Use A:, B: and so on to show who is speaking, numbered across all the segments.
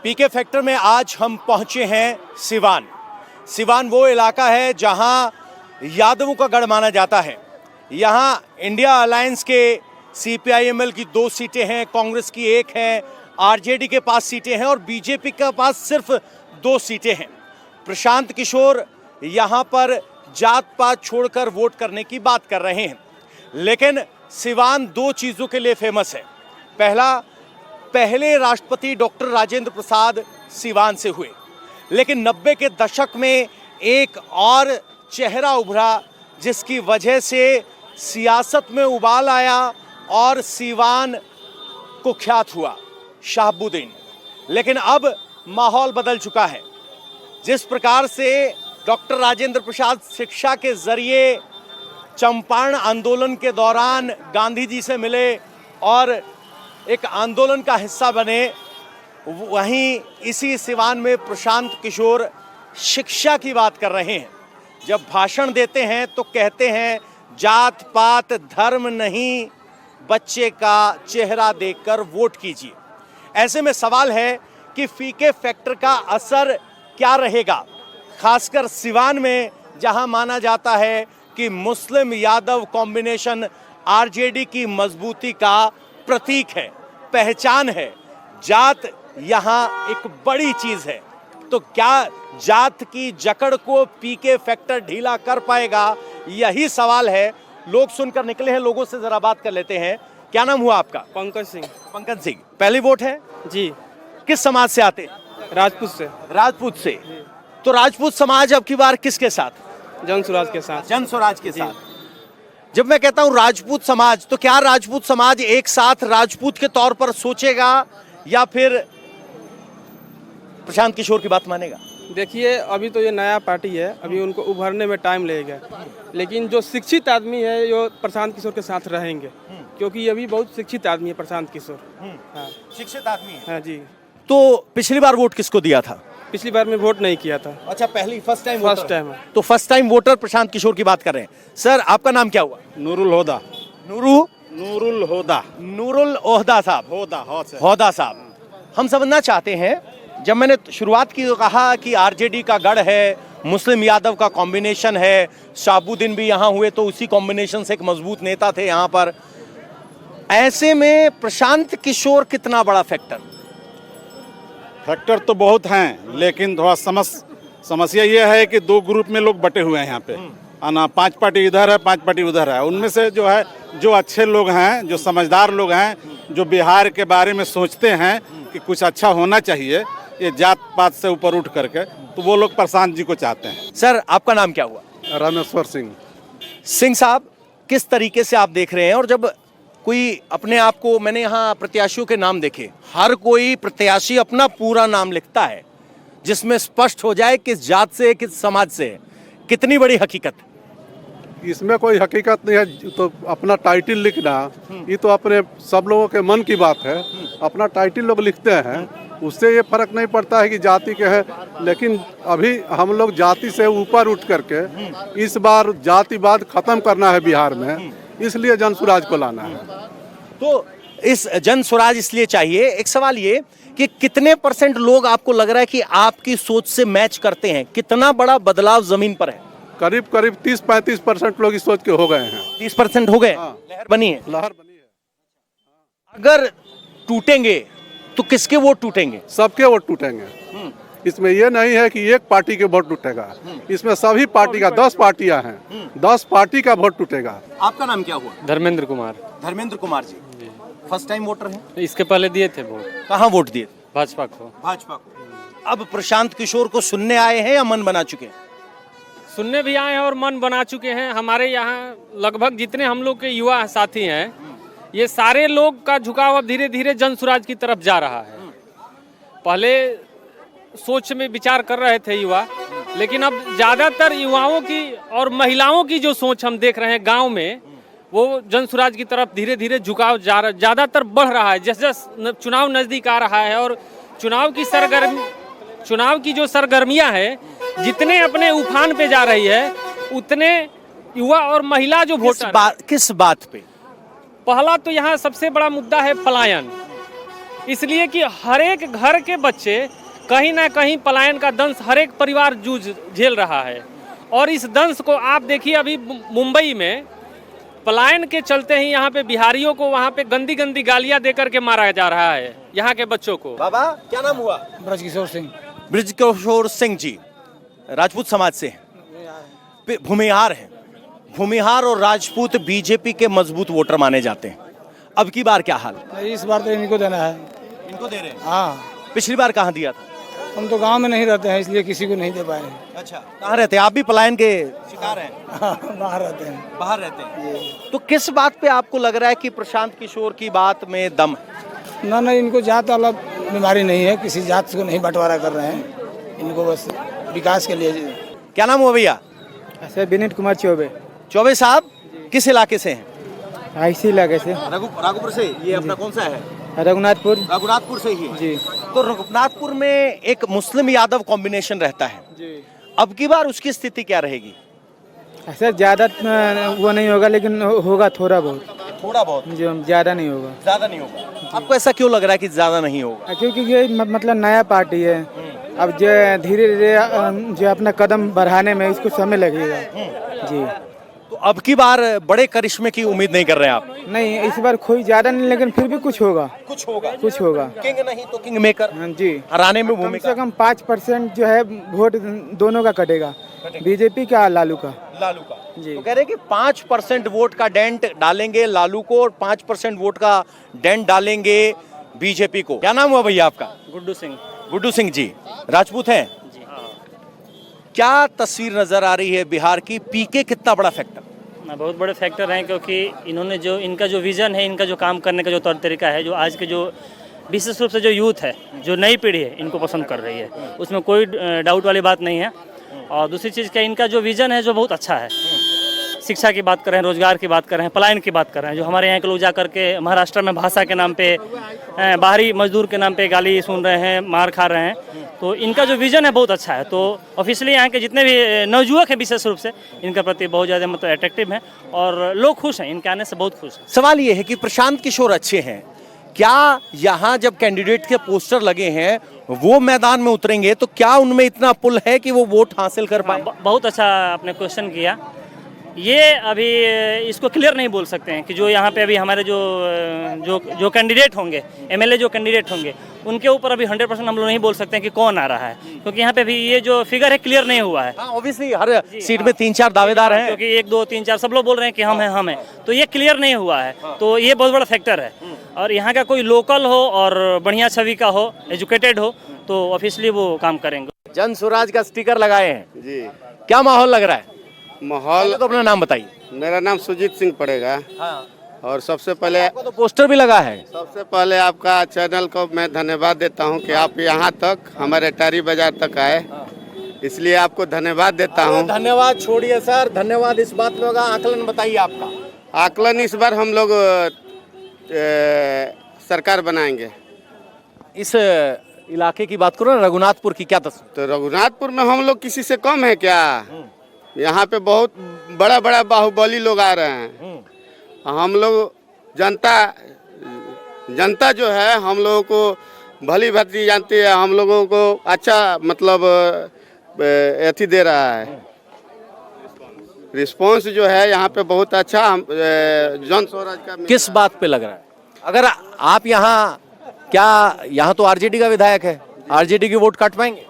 A: पीके factor में आज हम पहुंचे हैं सिवान। सिवान वो इलाका है जहां यादवों का गढ़ माना जाता है। यहां इंडिया अलायंस के सीपीआईएमएल की 2 सीटें हैं, कांग्रेस की 1 है, आरजेडी के पास सीटें हैं और बीजेपी के पास सिर्फ 2 सीटें हैं। प्रशांत किशोर यहां पर जात पात छोड़कर वोट करने की बात कर रहे हैं, लेकिन सिवान 2 चीज़ों के लिए फेमस है। पहले राष्ट्रपति डॉक्टर राजेंद्र प्रसाद सिवान से हुए, लेकिन 90 के दशक में एक और चेहरा उभरा जिसकी वजह से सियासत में उबाल आया और सिवान कुख्यात हुआ, शहाबुद्दीन। लेकिन अब माहौल बदल चुका है। जिस प्रकार से डॉक्टर राजेंद्र प्रसाद शिक्षा के जरिए चंपारण आंदोलन के दौरान गांधी जी से मिले और एक आंदोलन का हिस्सा बने, वहीं इसी सिवान में प्रशांत किशोर शिक्षा की बात कर रहे हैं। जब भाषण देते हैं तो कहते हैं जात पात धर्म नहीं, बच्चे का चेहरा देखकर वोट कीजिए। ऐसे में सवाल है कि पीके फैक्टर का असर क्या रहेगा, खासकर सिवान में जहां माना जाता है कि मुस्लिम यादव कॉम्बिनेशन आरजेडी की मजबूती का प्रतीक है, पहचान है। जात यहां एक बड़ी चीज है, तो क्या जात की जकड़ को पीके फैक्टर ढीला कर पाएगा, यही सवाल है। लोग सुनकर निकले हैं, लोगों से जरा बात कर लेते हैं। क्या नाम हुआ आपका?
B: पंकज सिंह।
A: पंकज सिंह, पहली वोट है
B: जी।
A: किस समाज से आते?
B: राजपूत से।
A: राजपूत से। तो राजपूत समाज अब की बार किसके साथ?
B: जन स्वराज के साथ।
A: जन स्वराज के साथ। जब मैं कहता हूं राजपूत समाज, तो क्या राजपूत समाज एक साथ राजपूत के तौर पर सोचेगा या फिर प्रशांत किशोर की बात मानेगा?
B: देखिए, अभी तो ये नया पार्टी है, अभी उनको उभरने में टाइम लगेगा, लेकिन जो शिक्षित आदमी है जो प्रशांत किशोर के साथ रहेंगे, क्योंकि ये भी बहुत शिक्षित आदमी है प्रशांत किशोर। हाँ,
A: शिक्षित आदमी है।
B: हाँ जी।
A: तो पिछली बार वोट किसको दिया था?
B: पिछली बार में वोट नहीं किया था।
A: अच्छा, फर्स्ट टाइम
B: है।
A: तो first time voter Prashant Kishor की बात कर रहे हैं। सर, आपका नाम क्या हुआ?
C: नूरुल होदा।
A: नूरुल ओहदा साहब। होदा साहब। हम समझना चाहते हैं, जब मैंने शुरुआत की तो कहा कि आरजेडी का गढ़ है, मुस्लिम यादव का कॉम्बिनेशन है, शहाबुद्दीन भी यहाँ हुए तो उसी कॉम्बिनेशन से एक मजबूत नेता थे यहाँ पर। ऐसे में प्रशांत किशोर कितना बड़ा
C: फैक्टर तो बहुत हैं, लेकिन थोड़ा समस्या ये है कि 2 ग्रुप में लोग बटे हुए हैं यहाँ पे। ना 5 पार्टी इधर है, 5 पार्टी उधर है। उनमें से जो है, जो अच्छे लोग हैं, जो समझदार लोग हैं, जो बिहार के बारे में सोचते हैं कि कुछ अच्छा होना चाहिए, ये जात पात से ऊपर उठ करके, तो वो लोग प्रशांत जी को चाहते हैं।
A: सर, आपका नाम क्या हुआ?
D: रामेश्वर सिंह।
A: सिंह साहब, किस तरीके से आप देख रहे हैं? और जब कोई अपने आप को, मैंने यहाँ प्रत्याशियों के नाम देखे, हर कोई प्रत्याशी अपना पूरा नाम लिखता है जिसमें स्पष्ट हो जाए किस जात से, किस समाज से। कितनी बड़ी हकीकत?
D: इसमें कोई हकीकत नहीं है, तो अपना टाइटल लिखना, ये तो अपने सब लोगों के मन की बात है। अपना टाइटल लोग लिखते हैं, उससे ये फर्क नहीं पड़ता है कि जाति के है। लेकिन अभी हम लोग जाति से ऊपर उठ करके इस बार जातिवाद खत्म करना है बिहार में, इसलिए जन स्वराज को लाना है।
A: तो इस जन स्वराज इसलिए चाहिए। एक सवाल ये कि कितने % लोग आपको लग रहा है कि आपकी सोच से मैच करते हैं? कितना बड़ा बदलाव जमीन पर है?
D: करीब 30-35% लोग इस सोच के हो गए हैं।
A: 30% हो गए। लहर बनी है।
D: लहर बनी है।
A: अगर टूटेंगे तो किसके वोट टूटेंगे?
D: सबके वोट टूटेंगे। इसमें ये नहीं है कि एक पार्टी के वोट टूटेगा, इसमें सभी पार्टी का, 10 पार्टियां हैं, 10 पार्टी का वोट टूटेगा।
A: आपका नाम क्या हुआ?
E: Dharmendra Kumar.
A: Dharmendra Kumar ji, first time voter हैं?
E: इसके पहले दिए थे वोट।
A: कहाँ वोट दिए?
E: भाजपा को।
A: भाजपा को। अब प्रशांत किशोर को सुनने आए हैं या मन बना चुके हैं?
E: सुनने भी आए हैं और मन बना चुके हैं। हमारे यहाँ लगभग जितने हम लोग के युवा साथी हैं, ये सारे लोग का झुकाव अब धीरे धीरे जन स्वराज की तरफ जा रहा है। पहले सोच में विचार कर रहे थे युवा, लेकिन अब ज़्यादातर युवाओं की और महिलाओं की जो सोच हम देख रहे हैं गांव में, वो जन स्वराज की तरफ धीरे धीरे झुकाव ज़्यादातर बढ़ रहा है। जैसे जैसे चुनाव नज़दीक आ रहा है और चुनाव की जो सरगर्मियां है जितने अपने उफान पे जा रही है, उतने युवा और महिला जो वोटर
A: किस बात पे?
E: पहला तो यहाँ सबसे बड़ा मुद्दा है पलायन। इसलिए कि हर एक घर के बच्चे कहीं ना कहीं पलायन का दंश हर एक परिवार जूझ झेल रहा है। और इस दंश को आप देखिए, अभी मुंबई में पलायन के चलते ही यहाँ पे बिहारियों को वहाँ पे गंदी गंदी गालियाँ दे करके मारा जा रहा है यहाँ के बच्चों को।
A: बाबा क्या नाम हुआ?
F: ब्रजकिशोर सिंह।
A: ब्रजकिशोर सिंह जी राजपूत समाज से हैं, भूमिहार हैं। भूमिहार और राजपूत बीजेपी के मजबूत वोटर माने जाते हैं। अब की बार क्या हाल?
F: इस बार तो इनको देना है।
A: इनको दे रहे हैं?
F: हाँ,
A: पिछली बार कहाँ दिया था?
F: हम तो गांव में नहीं रहते हैं, इसलिए किसी को नहीं दे पाए।
A: अच्छा, कहाँ रहते हैं? आप भी पलायन के शिकार हैं?
F: बाहर रहते हैं।
A: बाहर रहते हैं। तो किस बात पे आपको लग रहा है कि प्रशांत किशोर की बात में दम है?
F: ना, इनको जात वाला बीमारी नहीं है, किसी जात को नहीं बंटवारा कर रहे हैं, इनको बस विकास के लिए।
A: क्या नाम हुआ भैया?
B: सर विनीत कुमार चौबे।
A: चौबे साहब किस इलाके से हैं?
B: इसी इलाके से।
A: रघुपुर से। ये अपना कौन सा है?
B: रघुनाथपुर।
A: रघुनाथपुर से ही है।
B: जी।
A: तो रघुनाथपुर में एक मुस्लिम यादव कॉम्बिनेशन रहता है
B: जी।
A: अब की बार उसकी स्थिति क्या रहेगी?
B: सर ज़्यादा वो नहीं होगा, लेकिन होगा थोड़ा बहुत।
A: थोड़ा बहुत,
B: जो ज़्यादा नहीं होगा।
A: ज्यादा नहीं होगा। आपको ऐसा क्यों लग रहा है कि ज्यादा नहीं होगा?
B: क्योंकि ये मतलब नया पार्टी है, अब जो धीरे धीरे जो अपना कदम बढ़ाने में इसको समय लगेगा। जी।
A: तो अब की बार बड़े करिश्मे की उम्मीद नहीं कर रहे हैं आप?
B: नहीं, इस बार कोई ज़्यादा नहीं, लेकिन फिर भी कुछ होगा।
A: कुछ होगा।
B: कुछ होगा।
A: किंग नहीं तो किंग मेकर।
B: हाँ जी।
A: हराने में
B: कम
A: भूमिका।
B: से कम 5% जो है वोट दोनों का कटेगा, बीजेपी का लालू का।
A: लालू का
B: जी।
A: तो कह रहे हैं कि 5% वोट का डेंट डालेंगे लालू को और 5% वोट का डेंट डालेंगे बीजेपी को। क्या नाम हुआ भैया आपका?
E: गुड्डू सिंह।
A: गुड्डू सिंह जी राजपूत हैं? क्या तस्वीर नजर आ रही है बिहार की? पीके कितना बड़ा फैक्टर?
G: बहुत बड़े फैक्टर हैं, क्योंकि इन्होंने जो इनका जो विज़न है, इनका जो काम करने का जो तौर तरीका है, जो आज के जो विशेष रूप से जो यूथ है, जो नई पीढ़ी है, इनको पसंद कर रही है, उसमें कोई डाउट वाली बात नहीं है। और दूसरी चीज़ क्या, इनका जो विज़न है जो बहुत अच्छा है। शिक्षा की बात कर रहे हैं, रोजगार की बात कर रहे हैं, पलायन की बात कर रहे हैं। जो हमारे यहाँ के लोग जा करके महाराष्ट्र में भाषा के नाम पे, बाहरी मजदूर के नाम पे गाली सुन रहे हैं, मार खा रहे हैं, तो इनका जो विजन है बहुत अच्छा है। तो ऑफिशियली यहाँ के जितने भी नवयुवक हैं विशेष रूप से इनका प्रति बहुत ज़्यादा मतलब अट्रैक्टिव है और लोग खुश हैं, इनके आने से बहुत खुश हैं।
A: सवाल ये है कि प्रशांत किशोर अच्छे हैं, क्या यहाँ जब कैंडिडेट के पोस्टर लगे हैं वो मैदान में उतरेंगे तो क्या उनमें इतना पुल है कि वो वोट हासिल कर पाए?
G: बहुत अच्छा आपने क्वेश्चन किया। ये अभी इसको क्लियर नहीं बोल सकते हैं कि जो यहाँ पे अभी हमारे जो कैंडिडेट होंगे, एमएलए जो कैंडिडेट होंगे, उनके ऊपर अभी 100% हम लोग नहीं बोल सकते हैं कि कौन आ रहा है, क्योंकि यहाँ पे भी ये जो फिगर है क्लियर नहीं हुआ है।
A: ऑब्वियसली हर सीट में 3-4 दावेदार हैं,
G: क्योंकि 1, 2, 3, 4 सब लोग बोल रहे हैं कि हम हैं, तो ये क्लियर नहीं हुआ है। तो ये बहुत बड़ा फैक्टर है। और यहाँ का कोई लोकल हो और बढ़िया छवि का हो, एजुकेटेड हो, तो ऑफिशियली वो काम करेंगे।
A: जन स्वराज का स्टिकर लगाए हैं
H: जी।
A: क्या माहौल लग रहा है?
H: माहौल
A: तो अपना नाम बताइए।
H: मेरा नाम सुजीत सिंह पड़ेगा। और सबसे पहले
A: तो पोस्टर भी लगा है।
H: सबसे पहले आपका चैनल को मैं धन्यवाद देता हूं कि आप यहाँ तक हमारे टारी बाजार तक आए, इसलिए आपको धन्यवाद देता हूं।
A: धन्यवाद छोड़िए सर, धन्यवाद इस बात में होगा। आकलन बताइए आपका।
H: आकलन इस बार हम लोग सरकार बनाएंगे।
A: इस इलाके की बात करो ना, रघुनाथपुर की, क्या तस्वीर?
H: तो रघुनाथपुर में हम लोग किसी से कम है क्या? यहाँ पे बहुत बड़ा बड़ा बाहुबली लोग आ रहे हैं। हम लोग जनता जो है हम लोगों को भली भांति जानती है, हम लोगों को अच्छा मतलब अथी दे रहा है। रिस्पांस जो है यहाँ पे बहुत अच्छा। जन स्वराज का
A: किस बात पे लग रहा है? अगर आप यहाँ तो आरजेडी का विधायक है, आरजेडी की वोट काट पाएंगे?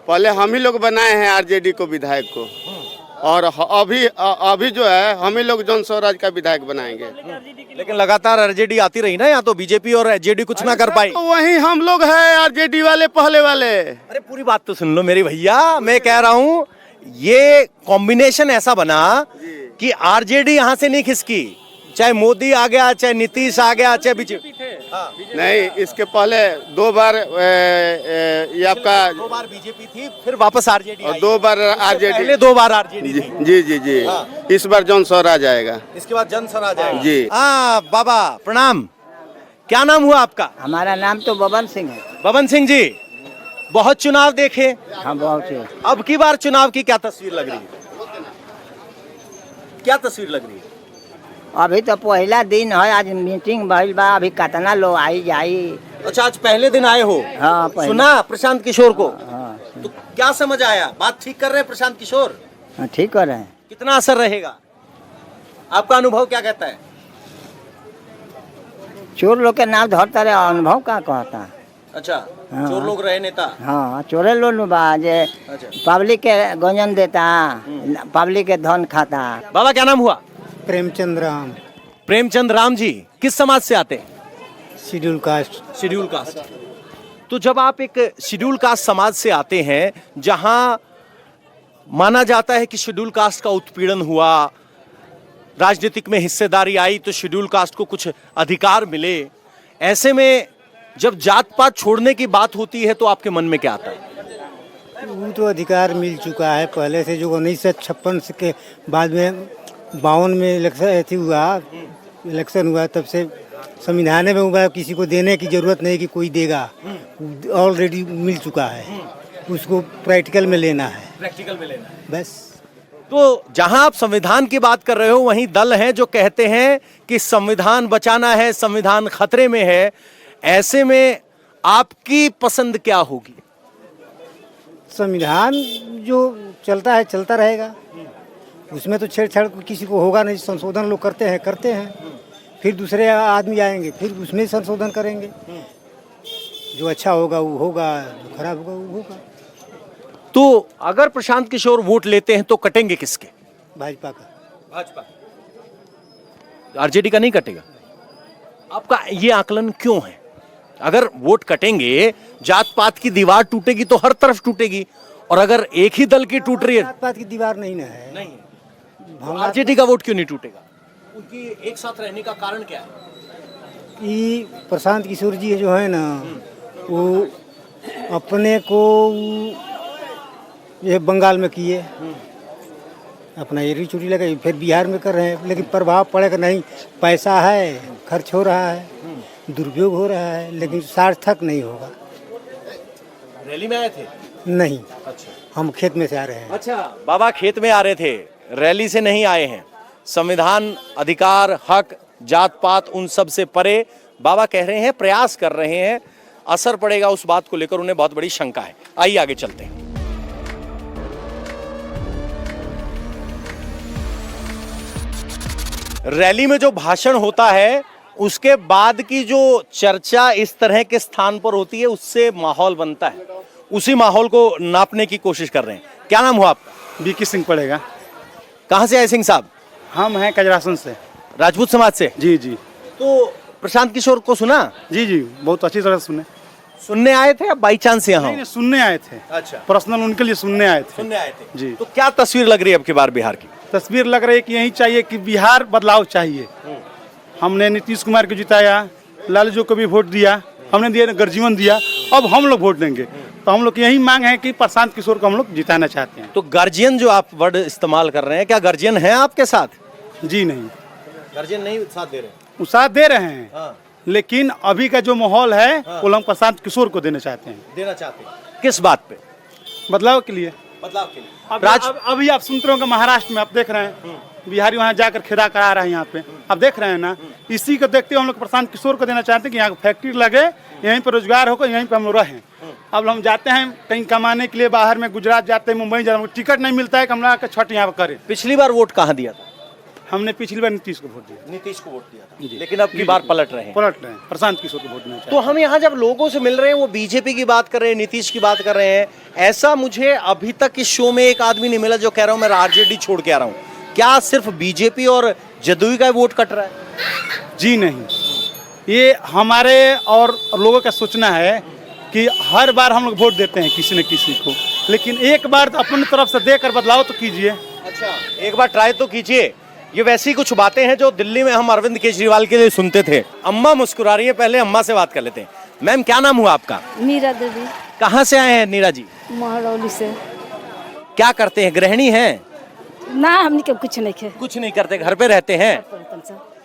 H: पहले हम ही लोग बनाए हैं आरजेडी को विधायक को, और अभी जो है हम ही लोग जन स्वराज का विधायक बनाएंगे।
A: लेकिन लगातार आरजेडी आती रही ना, यहाँ तो बीजेपी और आरजेडी कुछ ना कर पाई।
H: तो वही हम लोग हैं आरजेडी वाले, पहले वाले।
A: अरे पूरी बात तो सुन लो मेरी भैया, मैं कह रहा हूँ ये कॉम्बिनेशन ऐसा बना कि आरजेडी यहाँ से नहीं खिसकी, चाहे मोदी आ गया, चाहे नीतीश आ गया, चाहे बीजेपी।
H: नहीं, इसके पहले 2 बार ये आपका
A: 2 बार बीजेपी थी, फिर वापस आरजेडी
H: और 2 बार आरजेडी,
A: पहले 2 बार आरजेडी
H: जी
A: थी।
H: जी जी जी। इस बार जन स्वराज आएगा,
A: इसके बाद जन स्वराज आएगा।
H: जी।
A: बाबा प्रणाम, क्या नाम हुआ आपका?
I: हमारा नाम तो बबन सिंह है।
A: बबन सिंह जी, बहुत चुनाव देखे,
I: हाँ बहुत है।
A: अब की बार चुनाव की क्या तस्वीर लग रही है? क्या तस्वीर लग रही है?
I: अभी तो पहला दिन है, आज मीटिंग भइल बा, अभी कितना लोग आई जाई।
A: अच्छा, आज पहले दिन आए हो?
I: हाँ, पहले।
A: सुना प्रशांत किशोर को?
I: हाँ,
A: तो क्या समझ आया? बात ठीक कर रहे हैं प्रशांत किशोर?
I: हाँ, ठीक कर रहे हैं।
A: कितना असर रहेगा? आपका अनुभव क्या कहता है?
I: चोर लोग के नाम धरता रहे, अनुभव का कहता।
A: अच्छा,
I: हाँ।
A: चोर लोग रहे नेता।
I: हाँ, चोरे लोग बा जे
A: अच्छा।
I: पब्लिक के गंजन देता, पब्लिक के धन खाता।
A: बाबा क्या नाम हुआ?
J: प्रेमचंद राम,
A: प्रेमचंद राम जी। किस समाज से आते हैं?
J: Schedule caste.
A: Schedule caste. तो जब आप एक शेड्यूल कास्ट समाज से आते हैं जहां माना जाता है कि शेड्यूल कास्ट का उत्पीड़न हुआ, राजनीतिक में हिस्सेदारी आई तो शेड्यूल कास्ट को कुछ अधिकार मिले, ऐसे में जब जात पात छोड़ने की बात होती है तो आपके मन में क्या आता है?
J: वो तो अधिकार मिल चुका है पहले से, जो 1956 के बाद में 52 में इलेक्शन हुआ तब से संविधान में हुआ, किसी को देने की जरूरत नहीं कि कोई देगा, ऑलरेडी मिल चुका है, उसको प्रैक्टिकल में लेना है।
A: प्रैक्टिकल में लेना है
J: बस।
A: तो जहां आप संविधान की बात कर रहे हो वहीं दल हैं जो कहते हैं कि संविधान बचाना है, संविधान खतरे में है। ऐसे में आपकी पसंद क्या होगी?
J: संविधान जो चलता है चलता रहेगा, उसमें तो छेड़छाड़ किसी को होगा नहीं। संशोधन लोग करते हैं, फिर दूसरे आदमी आएंगे, फिर उसमें संशोधन करेंगे। जो अच्छा होगा वो होगा, जो खराब होगा वो होगा।
A: तो अगर प्रशांत किशोर वोट लेते हैं तो कटेंगे किसके?
J: भाजपा का।
A: भाजपा। आरजेडी का नहीं कटेगा? आपका ये आकलन क्यों है? अगर वोट कटेंगे, जात पात की दीवार टूटेगी तो हर तरफ टूटेगी, और अगर एक ही दल की टूट रही है,
J: जात पात की दीवार नहीं ना है।
A: नहीं, आरजेडी का वोट क्यों नहीं टूटेगा? उनकी एक साथ रहने का कारण क्या है?
J: कि प्रशांत किशोर जी जो है ना, वो अपने को ये बंगाल में किए, अपना एरी चोरी लगाई, फिर बिहार में कर रहे हैं, लेकिन प्रभाव पड़ेगा नहीं। पैसा है, खर्च हो रहा है, दुरुपयोग हो रहा है, लेकिन सार्थक नहीं होगा।
A: रैली में आए थे?
J: नहीं।
A: अच्छा,
J: हम खेत में से आ रहे हैं।
A: अच्छा, बाबा खेत में आ रहे थे, रैली से नहीं आए हैं। संविधान, अधिकार, हक, जात पात उन सब से परे बाबा कह रहे हैं, प्रयास कर रहे हैं। असर पड़ेगा उस बात को लेकर उन्हें बहुत बड़ी शंका है। आइए आगे चलते हैं। रैली में जो भाषण होता है उसके बाद की जो चर्चा इस तरह के स्थान पर होती है, उससे माहौल बनता है। उसी माहौल को नापने की कोशिश कर रहे हैं। क्या नाम हुआ आपका?
C: बीके सिंह पड़ेगा।
A: कहाँ से आए सिंह साहब?
C: हम हैं कजरासन से।
A: राजपूत समाज से?
C: जी जी।
A: तो प्रशांत किशोर को सुना?
C: जी जी, बहुत अच्छी तरह सुने।
A: सुनने आए थे या बाई चांस यहाँ?
C: नहीं, सुनने आए थे।
A: अच्छा,
C: पर्सनल उनके लिए सुनने आए थे।
A: सुनने आए थे
C: जी।
A: तो क्या तस्वीर लग रही है अब की बार बिहार की?
C: तस्वीर लग रही है कि यही चाहिए कि बिहार बदलाव चाहिए। हमने नीतीश कुमार को जिताया, लालू को भी वोट दिया, हमने दिया गर्जीवन दिया, अब हम लोग वोट देंगे। तो हम लोग की यही मांग है कि प्रशांत किशोर को हम लोग जिताना चाहते हैं।
A: तो गार्जियन जो आप वर्ड इस्तेमाल कर रहे हैं, क्या गार्जियन है आपके साथ?
C: जी नहीं,
A: गार्जियन नहीं साथ दे रहे?
C: वो साथ दे रहे हैं।
A: हाँ।
C: लेकिन अभी का जो माहौल है वो हम प्रशांत किशोर को देना चाहते हैं।
A: देना चाहते हैं किस बात पे?
C: बदलाव के लिए।
A: बदलाव के लिए।
C: अभी आप सुनते होंगे महाराष्ट्र में, आप देख रहे हैं बिहारी वहाँ जाकर खेदा करा रहे हैं। यहाँ पे आप देख रहे हैं ना, इसी को देखते हुए हम लोग प्रशांत किशोर को देना चाहते हैं कि यहाँ फैक्ट्री लगे, यहीं पर रोजगार होगा, यहीं पर हम लोग रहें। अब हम जाते हैं कहीं कमाने के लिए बाहर में, गुजरात जाते हैं, मुंबई जाते हैं, टिकट नहीं मिलता है कि हम लोग छठ यहाँ पर करें।
A: पिछली बार वोट कहाँ दिया था?
C: हमने पिछली बार नीतीश को वोट दिया।
A: नीतीश को वोट दिया था, लेकिन अब की बार पलट रहे हैं।
C: पलट रहे हैं, प्रशांत किशोर को वोट देना चाहते
A: तो हम यहाँ जब लोगों से मिल रहे हैं, वो बीजेपी की बात कर रहे हैं, नीतीश की बात कर रहे हैं। ऐसा मुझे अभी तक इस शो में एक आदमी नहीं मिला जो कह रहा हूँ मैं आरजेडी छोड़ के आ रहा हूँ। क्या सिर्फ बीजेपी और जदयू का वोट कट रहा है?
C: जी नहीं, ये हमारे और लोगों का सोचना है कि हर बार हम लोग वोट देते हैं किसी न किसी को, लेकिन एक बार अपनी तरफ से देकर बदलाव तो कीजिए।
A: अच्छा, एक बार ट्राई तो कीजिए। ये वैसी कुछ बातें हैं जो दिल्ली में हम अरविंद केजरीवाल के लिए सुनते थे। अम्मा मुस्कुरा रही है, पहले अम्मा से बात कर लेते हैं। मैम क्या नाम हुआ आपका?
K: मीरा देवी।
A: कहाँ से आए हैं नीरा जी?
K: महरौली से।
A: क्या करते हैं, गृहिणी हैं?
K: ना, हमने के कुछ नहीं खे।
A: कुछ नहीं करते, घर पे रहते हैं।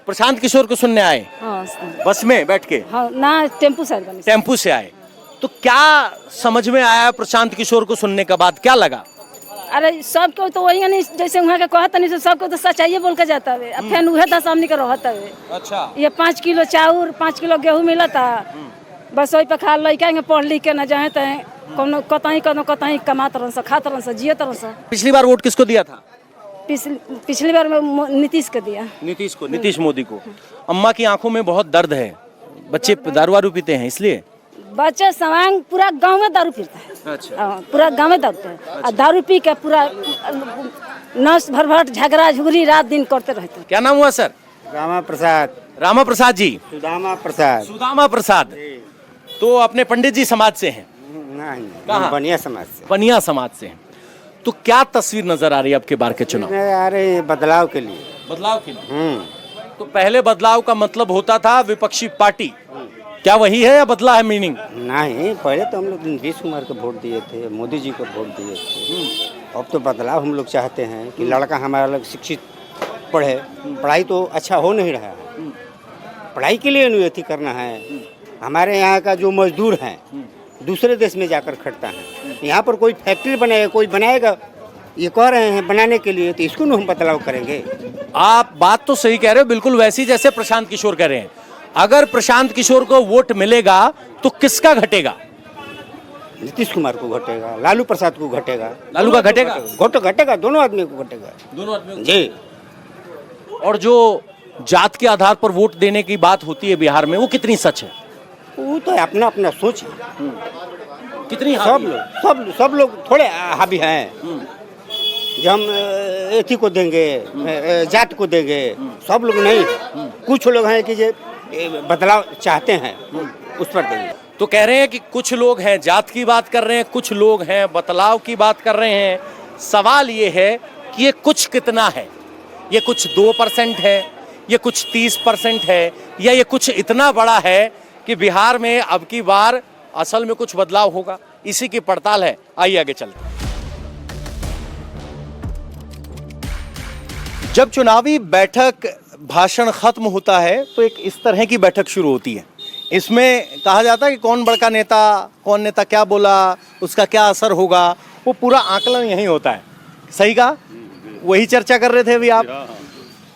A: प्रशांत किशोर को सुनने आए?
K: हाँ,
A: बस में बैठ के?
K: हाँ, ना, टेम्पू से।
A: टेम्पू से आए। तो क्या समझ में आया प्रशांत किशोर को सुनने के बाद, क्या लगा?
K: अरे सबको तो वही नहीं जैसे वहाँ के कहता नहीं तो सबको तो सच्चाई बोल के जाता है। अब फिर उहे था सामने के रहता है।
A: अच्छा
K: ये 5 किलो चाउर 5 किलो गेहूँ मिला था, बस वही पे खा लड़का के पढ़ लिख के न जाए तो कोनो कतही कमात रहन सा, खात रहन सा, जियत रहन सा।
A: पिछली बार वोट किसको दिया था?
K: पिछली बार में नीतीश को दिया।
A: नीतीश को, नीतीश मोदी को। अम्मा की आंखों में बहुत दर्द है, बच्चे दारू वारू पीते हैं इसलिए।
K: बच्चे सवांग पूरा गांव में दारू पीता है।
A: अच्छा
K: पूरा गांव में दारू पीता है। और दारू पी के पूरा नस भर झगड़ा झुगड़ी रात दिन करते रहते हैं।
A: क्या नाम हुआ सर?
F: रामा प्रसाद।
A: रामा प्रसाद जी।
F: सुदामा प्रसाद।
A: सुदामा प्रसाद। तो अपने पंडित जी समाज से हैं?
F: नहीं,
A: कहाँ?
F: बनिया समाज से।
A: बनिया समाज से हैं। तो क्या तस्वीर नजर आ रही है आपके बार के चुनाव?
F: आ रहे बदलाव के लिए।
A: बदलाव के लिए। तो पहले बदलाव का मतलब होता था विपक्षी पार्टी, क्या वही है या बदला है मीनिंग?
F: नहीं, पहले तो हम लोग नीतीश कुमार को वोट दिए थे, मोदी जी को वोट दिए थे। अब तो बदलाव हम लोग चाहते हैं कि लड़का हमारा लोग शिक्षित पढ़े। पढ़ाई तो अच्छा हो नहीं रहा है, पढ़ाई के लिए अनुयति करना है। हमारे यहाँ का जो मजदूर हैं दूसरे देश में जाकर खटता है, यहाँ पर कोई फैक्ट्री बनाएगा, कोई बनाएगा, ये कह रहे हैं बनाने के लिए, तो इसको हम बदलाव करेंगे।
A: आप बात तो सही कह रहे हो, बिल्कुल वैसी जैसे प्रशांत किशोर कह रहे हैं। अगर प्रशांत किशोर को वोट मिलेगा तो किसका घटेगा?
F: नीतीश कुमार को घटेगा, लालू प्रसाद को घटेगा।
A: लालू का घटेगा?
F: घटेगा, दोनों आदमी को घटेगा।
A: दोनों आदमी
F: जी।
A: और जो जात के आधार पर वोट देने की बात होती है बिहार में, वो कितनी सच है?
F: वो तो अपना अपना सोच है।
A: कितनी
F: सब लोग थोड़े हावी हैं। जब हम एथी को देंगे, जात को देंगे, सब लोग नहीं। कुछ लोग हैं कि जो बदलाव चाहते हैं, उस पर देंगे।
A: तो कह रहे हैं कि कुछ लोग हैं जात की बात कर रहे हैं, कुछ लोग हैं बदलाव की बात कर रहे हैं। सवाल ये है कि ये कुछ कितना है? ये कुछ 2% है, ये कुछ 30% है, या ये कुछ इतना बड़ा है कि बिहार में अब की बार असल में कुछ बदलाव होगा? इसी की पड़ताल है। आइए आगे चलते हैं। जब चुनावी बैठक भाषण खत्म होता है तो एक इस तरह की बैठक शुरू होती है। इसमें कहा जाता है कि कौन बड़का नेता, कौन नेता क्या बोला, उसका क्या असर होगा, वो पूरा आकलन यही होता है। सही कहा? वही चर्चा कर रहे थे अभी आप।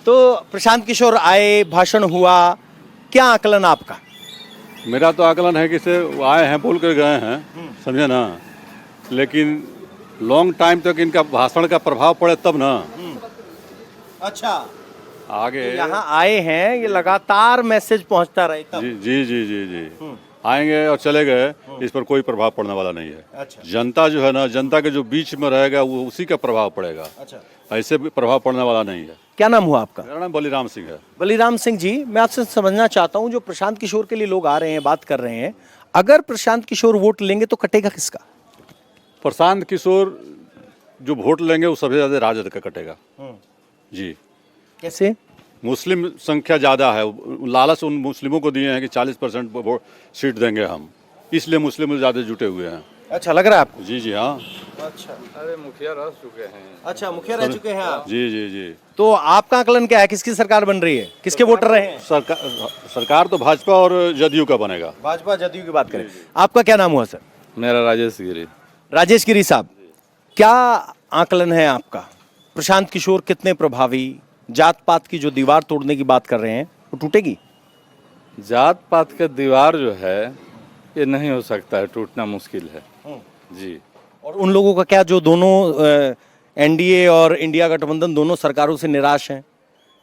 A: तो प्रशांत किशोर आए, भाषण हुआ, क्या आकलन आपका?
D: मेरा तो आकलन है कि से वो आए हैं, बोल कर गए हैं, समझे ना, लेकिन लॉन्ग टाइम तक इनका भाषण का प्रभाव पड़े तब ना।
A: अच्छा,
D: आगे
A: तो यहाँ आए हैं, ये लगातार मैसेज पहुंचता रहे तब।
D: जी जी जी जी जी आएंगे और चले गए, इस पर कोई प्रभाव पड़ने वाला नहीं है।
A: अच्छा।
D: जनता जो है ना, जनता के जो बीच में रहेगा वो उसी का प्रभाव पड़ेगा।
A: अच्छा।
D: ऐसे भी प्रभाव पड़ने वाला नहीं है।
A: क्या नाम हुआ आपका?
D: मेरा नाम बलिराम सिंह है।
A: बलिराम सिंह जी, मैं आपसे समझना चाहता हूँ, जो प्रशांत किशोर के लिए लोग आ रहे हैं, बात कर रहे हैं, अगर प्रशांत किशोर वोट लेंगे तो कटेगा किसका?
D: प्रशांत किशोर जो वोट लेंगे वो सबसे ज्यादा राजद का कटेगा। जी।
A: कैसे?
D: मुस्लिम संख्या ज़्यादा है, लालच उन मुस्लिमों को दिए हैं कि 40% सीट देंगे हम, इसलिए मुस्लिम ज़्यादा जुटे हुए हैं।
A: अच्छा, लग रहा है आपको?
D: जी जी हाँ।
A: अच्छा,
D: अरे मुखिया रह चुके हैं।
A: अच्छा, मुखिया रह चुके हैं आप?
D: जी जी जी।
A: तो आपका आकलन क्या है, किसकी सरकार बन रही है, किसके वोटर रहे हैं?
D: सरकार तो भाजपा और जदयू का बनेगा।
A: भाजपा जदयू की बात करें। आपका क्या नाम हुआ सर?
C: मेरा राजेश गिरी।
A: राजेश गिरी साहब, क्या आकलन है आपका? प्रशांत किशोर कितने प्रभावी? जात पात की जो दीवार तोड़ने की बात कर रहे हैं, वो टूटेगी?
C: जात पात का दीवार जो है ये नहीं हो सकता है, टूटना मुश्किल है। जी।
A: और उन लोगों का क्या जो दोनों एनडीए और इंडिया गठबंधन दोनों सरकारों से निराश हैं?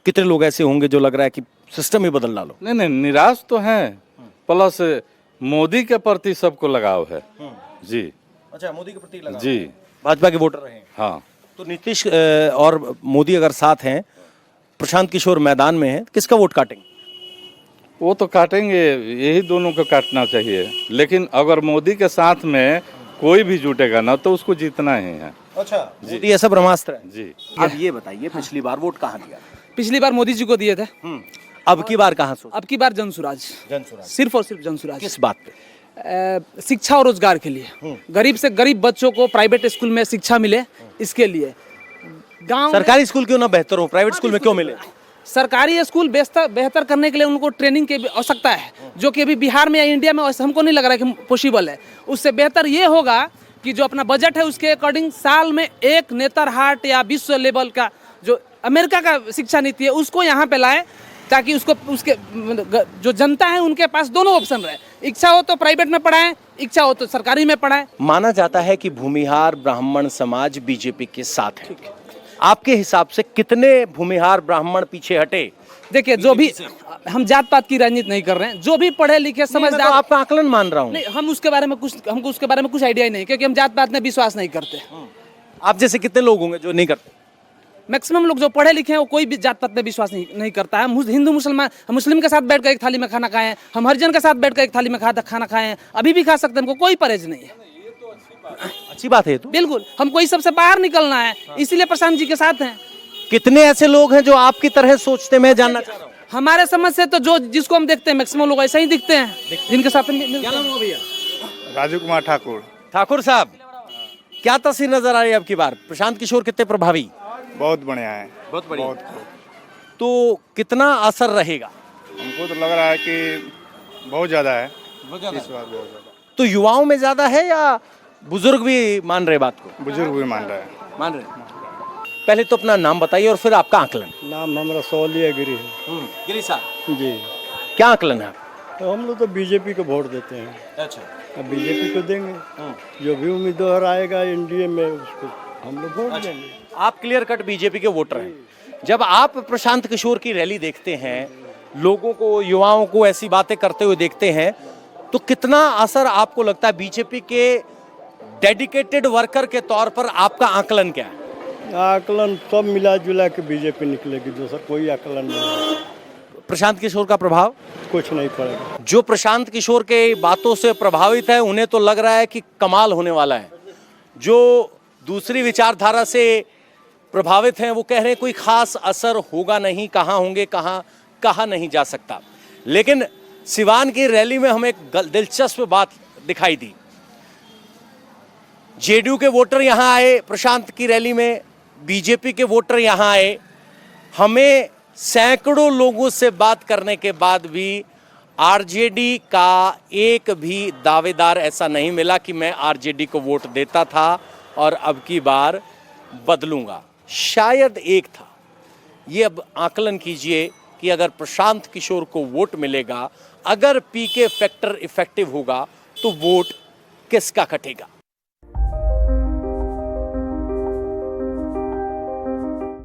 A: कितने लोग ऐसे होंगे जो लग रहा है कि सिस्टम ही बदल डालो?
C: नहीं, निराश तो हैं, प्लस मोदी के प्रति सबको लगाव है। जी।
A: अच्छा, मोदी के प्रति लगाव।
C: जी।
A: भाजपा के वोटर रहे हैं।
C: हाँ।
A: तो नीतीश और मोदी अगर साथ हैं, प्रशांत किशोर मैदान में है, किसका वोट काटेंगे?
C: वो तो काटेंगे, यही दोनों को काटना चाहिए, लेकिन अगर मोदी के साथ में कोई भी जुटेगा ना तो उसको जीतना ही है।
A: अच्छा, मोदी ऐसा ब्रह्मास्त्र है।
C: जी।
A: अब ये बताइए, पिछली बार वोट कहाँ दिया?
B: पिछली बार मोदी जी को दिए थे।
A: अब की बार कहाँ सोचा?
B: अब की बार जनसुराज, सिर्फ और सिर्फ जनसुराज।
A: किस बात पे?
B: शिक्षा और रोजगार के लिए, गरीब से गरीब बच्चों को प्राइवेट स्कूल में शिक्षा मिले, इसके लिए। गांव
A: सरकारी स्कूल क्यों ना बेहतर हो, प्राइवेट स्कूल में क्यों मिले?
B: सरकारी स्कूल बेहतर करने के लिए उनको ट्रेनिंग की आवश्यकता है, जो कि अभी बिहार में या इंडिया में ऐसा हमको नहीं लग रहा है कि पॉसिबल है। उससे बेहतर ये होगा कि जो अपना बजट है उसके अकॉर्डिंग साल में एक नेतरहाट या विश्व लेवल का जो अमेरिका का शिक्षा नीति है उसको यहाँ पे लाए, ताकि उसको उसके जो जनता है उनके पास दोनों ऑप्शन रहे, इच्छा हो तो प्राइवेट में पढ़ाएं, इच्छा हो तो सरकारी में पढ़ाएं।
A: माना जाता है कि भूमिहार ब्राह्मण समाज बीजेपी के साथ है। आपके हिसाब से कितने भूमिहार ब्राह्मण पीछे हटे?
B: देखिए, जो भी हम जात पात की राजनीति नहीं कर रहे हैं, जो भी पढ़े लिखे समझदार,
A: तो आपका आकलन मान रहा हूँ।
B: नहीं, हम उसके बारे में हमको उसके बारे में कुछ आइडिया ही नहीं, क्योंकि हम जात पात में विश्वास नहीं करते।
A: आप जैसे कितने लोग होंगे जो नहीं करते?
B: मैक्सिमम लोग जो पढ़े लिखे हैं वो कोई भी जात पात में विश्वास नहीं करता है। हिंदू मुस्लिम के साथ बैठ कर एक थाली में खाना खाएं, हम हरिजन के साथ बैठ कर एक थाली में खाना खाएं, अभी भी खा सकते हैं, हमको कोई परहेज नहीं है।
A: अच्छी बात है। तो
B: बिल्कुल, हमको इस सबसे बाहर निकलना है, इसीलिए प्रशांत जी के साथ हैं।
A: कितने ऐसे लोग हैं जो आपकी तरह सोचते, मैं जानना चाह रहा हूँ।
B: हमारे समझ से तो जो जिसको हम देखते हैं मैक्सिमम लोग ऐसे ही दिखते हैं, जिनके साथ
A: क्या नाम हो भैया?
C: राजू कुमार ठाकुर।
A: ठाकुर साहब, क्या तस्वीर नजर आ रही है अब की बार? प्रशांत किशोर कितने प्रभावी?
C: बहुत बढ़िया है,
A: बहुत बढ़िया। तो कितना असर रहेगा?
C: हमको तो लग रहा है कि बहुत ज़्यादा है, इस बार बहुत ज़्यादा।
A: तो युवाओं में ज्यादा है या बुजुर्ग भी मान रहे बात को?
C: बुजुर्ग भी मान रहे हैं।
A: मान रहे। पहले तो अपना नाम बताइए और फिर आपका आकलन।
J: नाम हमारा सोलिया गिरी है।
A: गिरी साहब
J: जी,
A: क्या आकलन है?
J: तो हम लोग तो बीजेपी को वोट देते हैं।
A: अच्छा,
J: अब बीजेपी को देंगे, जो भी उम्मीदवार आएगा एनडीए में उसको हम लोग वोट देंगे।
A: आप क्लियर कट बीजेपी के वोटर हैं। जब आप प्रशांत किशोर की रैली देखते हैं, लोगों को, युवाओं को ऐसी बातें करते हुए देखते हैं, तो कितना असर आपको लगता है? बीजेपी के डेडिकेटेड वर्कर के तौर पर आपका आकलन क्या है?
J: आकलन सब मिला जुला के बीजेपी निकलेगी, दूसरा कोई आकलन नहीं।
A: प्रशांत किशोर का प्रभाव
J: कुछ नहीं पड़ेगा।
A: जो प्रशांत किशोर के बातों से प्रभावित है उन्हें तो लग रहा है कि कमाल होने वाला है। जो दूसरी विचारधारा से प्रभावित हैं वो कह रहे हैं कोई खास असर होगा नहीं, कहाँ होंगे, कहाँ नहीं जा सकता। लेकिन सिवान की रैली में हमें एक दिलचस्प बात दिखाई दी। जेडीयू के वोटर यहाँ आए प्रशांत की रैली में, बीजेपी के वोटर यहाँ आए। हमें सैकड़ों लोगों से बात करने के बाद भी आरजेडी का एक भी दावेदार ऐसा नहीं मिला कि मैं आरजेडी को वोट देता था और अब की बार बदलूंगा। शायद एक था। ये अब आकलन कीजिए कि अगर प्रशांत किशोर को वोट मिलेगा, अगर पीके फैक्टर इफेक्टिव होगा, तो वोट किसका कटेगा?